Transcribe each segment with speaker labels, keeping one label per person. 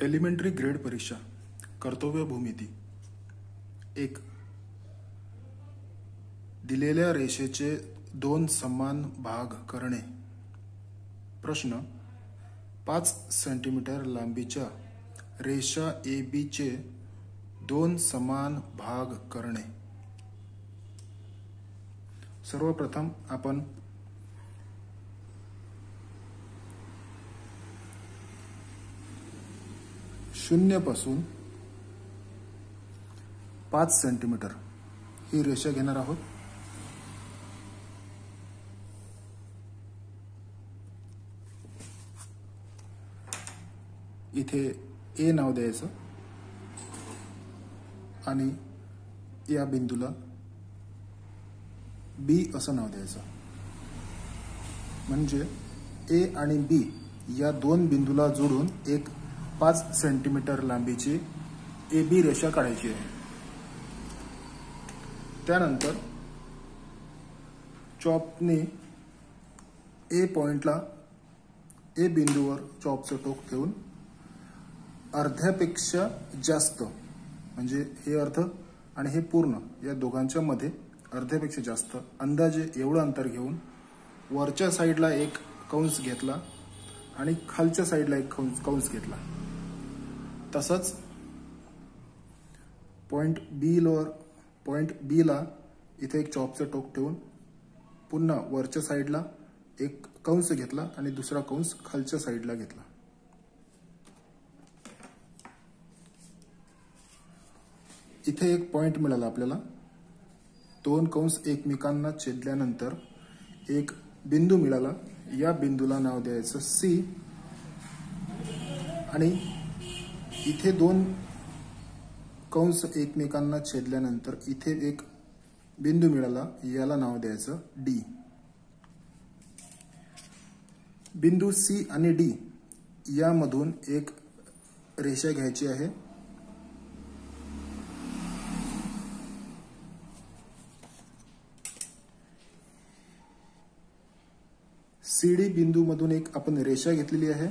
Speaker 1: Elementary grade परीक्षा कर्तव्य भूमिती 1. दिलेल्या रेषेचे दोन समान भाग करणे. प्रश्न. 5 सेंटीमीटर लांबीच्या रेषा AB चे दोन समान भाग करणे. सर्वप्रथम आपण शून्यापासून 5 सेंटीमीटर ही रेषा घेणार आहोत. इथे ए नाव द्यायचं आणि या बिंदूला बी असं नाव द्यायचं. म्हणजे ए आणि बी या दोन बिंदूला जोडून एक 5 सेंटीमीटर लांबीची AB रेषा काढायची आहे. त्यानंतर चॉपने ए पॉइंटला ए बिंदूवर चॉपचं टोक ठेवून अर्ध्यापेक्षा जास्त, म्हणजे हे अर्ध आणि हे पूर्ण या दोघांच्या मध्ये अर्ध्यापेक्षा जास्त अंदाजे एवढं अंतर घेऊन वरच्या साईडला एक कंस घेतला आणि खालच्या साईडला एक कंस घेतला. तसंच पॉइंट बी ला इथे एक चॉपचं टोक ठेवून पुन्हा वरच्या साईडला एक कंस घेतला आणि दुसरा कंस खालच्या साईडला घेतला. इथे एक पॉइंट मिळाला आपल्याला. दोन कंस एकमेकांना छेदल्यानंतर एक बिंदू मिळाला. या बिंदूला नाव द्यायचं C आणि इथे दोन कंस एकमेकांना छेदल्यानंतर इथे एक बिंदू मिळाला. याला नाव द्यायचं D. बिंदू C आणि D यामधून एक रेषा घ्यायची आहे. CD बिंदूमधून एक आपण रेषा घेतलेली आहे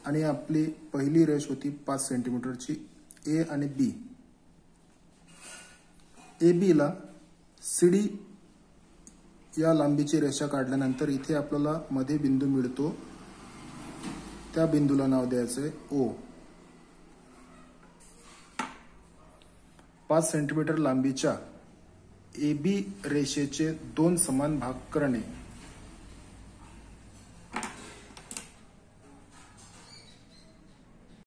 Speaker 1: आणि आपली पहिली रेष होती 5 सेंटीमीटरची A आणि B. AB ला CD या लांबीची रेषा काढल्यानंतर इथे आपल्याला मध्ये बिंदू मिळतो. त्या बिंदूला नाव द्यायचंय O. 5 सेंटीमीटर लांबीच्या AB रेषेचे दोन समान भाग करणे.